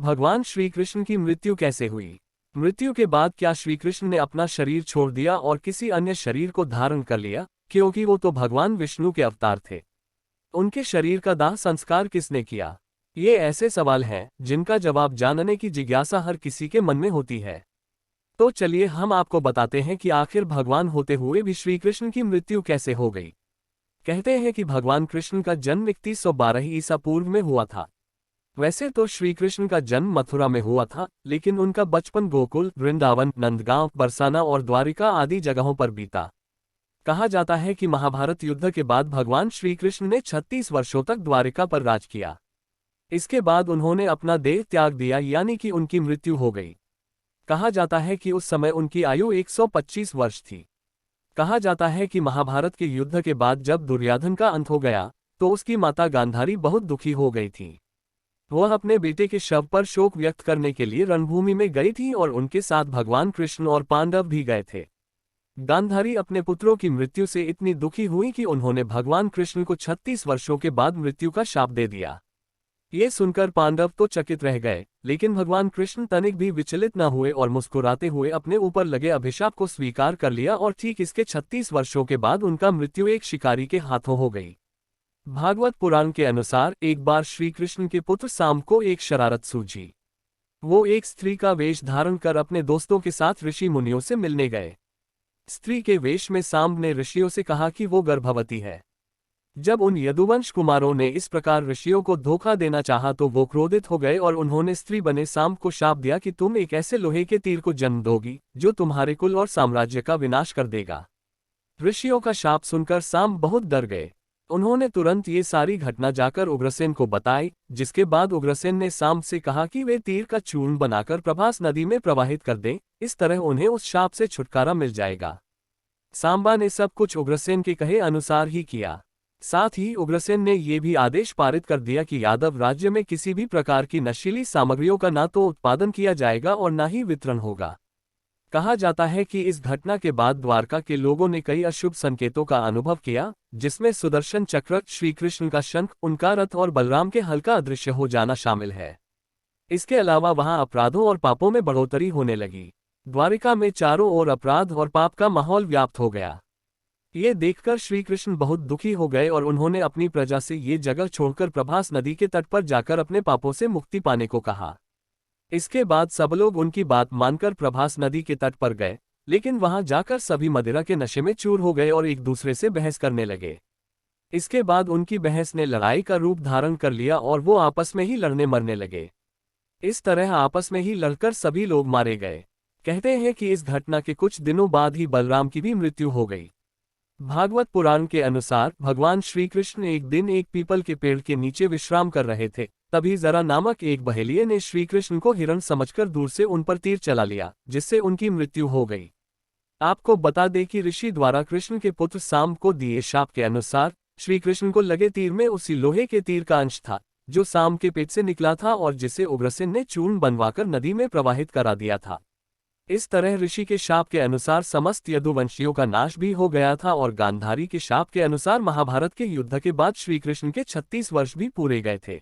भगवान श्री कृष्ण की मृत्यु कैसे हुई? मृत्यु के बाद क्या श्री कृष्ण ने अपना शरीर छोड़ दिया और किसी अन्य शरीर को धारण कर लिया, क्योंकि वो तो भगवान विष्णु के अवतार थे? उनके शरीर का दाह संस्कार किसने किया? ये ऐसे सवाल हैं जिनका जवाब जानने की जिज्ञासा हर किसी के मन में होती है। तो चलिए हम आपको बताते हैं कि आखिर भगवान होते हुए भी श्री कृष्ण की मृत्यु कैसे हो गई। कहते हैं कि भगवान कृष्ण का जन्म 3112 ईसा पूर्व में हुआ था। वैसे तो श्री कृष्ण का जन्म मथुरा में हुआ था, लेकिन उनका बचपन गोकुल, वृंदावन, नंदगांव, बरसाना और द्वारिका आदि जगहों पर बीता। कहा जाता है कि महाभारत युद्ध के बाद भगवान श्री कृष्ण ने 36 वर्षों तक द्वारिका पर राज किया। इसके बाद उन्होंने अपना देह त्याग दिया, यानी कि उनकी मृत्यु हो गई। कहा जाता है कि उस समय उनकी आयु 125 वर्ष थी। कहा जाता है कि महाभारत के युद्ध के बाद जब दुर्योधन का अंत हो गया, तो उसकी माता गांधारी बहुत दुखी हो गई थी। वह अपने बेटे के शव पर शोक व्यक्त करने के लिए रणभूमि में गई थी और उनके साथ भगवान कृष्ण और पांडव भी गए थे। गांधारी अपने पुत्रों की मृत्यु से इतनी दुखी हुई कि उन्होंने भगवान कृष्ण को 36 वर्षों के बाद मृत्यु का शाप दे दिया। ये सुनकर पांडव तो चकित रह गए, लेकिन भगवान कृष्ण तनिक भी विचलित न हुए और मुस्कुराते हुए अपने ऊपर लगे अभिशाप को स्वीकार कर लिया और ठीक इसके 36 वर्षों के बाद उनका मृत्यु एक शिकारी के हाथों हो गई। भागवत पुराण के अनुसार एक बार श्री कृष्ण के पुत्र साम्ब को एक शरारत सूझी। वो एक स्त्री का वेश धारण कर अपने दोस्तों के साथ ऋषि मुनियों से मिलने गए। स्त्री के वेश में साम्ब ने ऋषियों से कहा कि वो गर्भवती है। जब उन यदुवंश कुमारों ने इस प्रकार ऋषियों को धोखा देना चाहा तो वो क्रोधित हो गए और उन्होंने स्त्री बने साम्ब को शाप दिया कि तुम एक ऐसे लोहे के तीर को जन्म दोगी जो तुम्हारे कुल और साम्राज्य का विनाश कर देगा। ऋषियों का शाप सुनकर साम्ब बहुत डर गए। उन्होंने तुरंत ये सारी घटना जाकर उग्रसेन को बताई, जिसके बाद उग्रसेन ने साम्ब से कहा कि वे तीर का चूर्ण बनाकर प्रभास नदी में प्रवाहित कर दें, इस तरह उन्हें उस शाप से छुटकारा मिल जाएगा। सांबा ने सब कुछ उग्रसेन के कहे अनुसार ही किया। साथ ही उग्रसेन ने यह भी आदेश पारित कर दिया कि यादव राज्य में किसी भी प्रकार की नशीली सामग्रियों का न तो उत्पादन किया जाएगा और न ही वितरण होगा। कहा जाता है कि इस घटना के बाद द्वारका के लोगों ने कई अशुभ संकेतों का अनुभव किया, जिसमें सुदर्शन चक्र, श्री कृष्ण का शंख, उनका रथ और बलराम के हल्का अदृश्य हो जाना शामिल है। इसके अलावा वहां अपराधों और पापों में बढ़ोतरी होने लगी। द्वारिका में चारों ओर अपराध और पाप का माहौल व्याप्त हो गया। ये देखकर श्री कृष्ण बहुत दुखी हो गए और उन्होंने अपनी प्रजा से ये जगह छोड़कर प्रभास नदी के तट पर जाकर अपने पापों से मुक्ति पाने को कहा। इसके बाद सब लोग उनकी बात मानकर प्रभास नदी के तट पर गए, लेकिन वहां जाकर सभी मदिरा के नशे में चूर हो गए और एक दूसरे से बहस करने लगे। इसके बाद उनकी बहस ने लड़ाई का रूप धारण कर लिया और वो आपस में ही लड़ने मरने लगे। इस तरह आपस में ही लड़कर सभी लोग मारे गए। कहते हैं कि इस घटना के कुछ दिनों बाद ही बलराम की भी मृत्यु हो गई। भागवत पुराण के अनुसार भगवान श्री कृष्ण एक दिन एक पीपल के पेड़ के नीचे विश्राम कर रहे थे। तभी जरा नामक एक बहेलिये ने श्री कृष्ण को हिरण समझकर दूर से उन पर तीर चला लिया, जिससे उनकी मृत्यु हो गई। आपको बता दें कि ऋषि द्वारा कृष्ण के पुत्र साम्ब को दिए शाप के अनुसार श्री कृष्ण को लगे तीर में उसी लोहे के तीर का अंश था जो साम्ब के पेट से निकला था और जिसे उग्रसेन ने चूर्ण बनवाकर नदी में प्रवाहित करा दिया था। इस तरह ऋषि के शाप के अनुसार समस्त यदुवंशियों का नाश भी हो गया था और गांधारी के शाप के अनुसार महाभारत के युद्ध के बाद श्री कृष्ण के 36 वर्ष भी पूरे गए थे।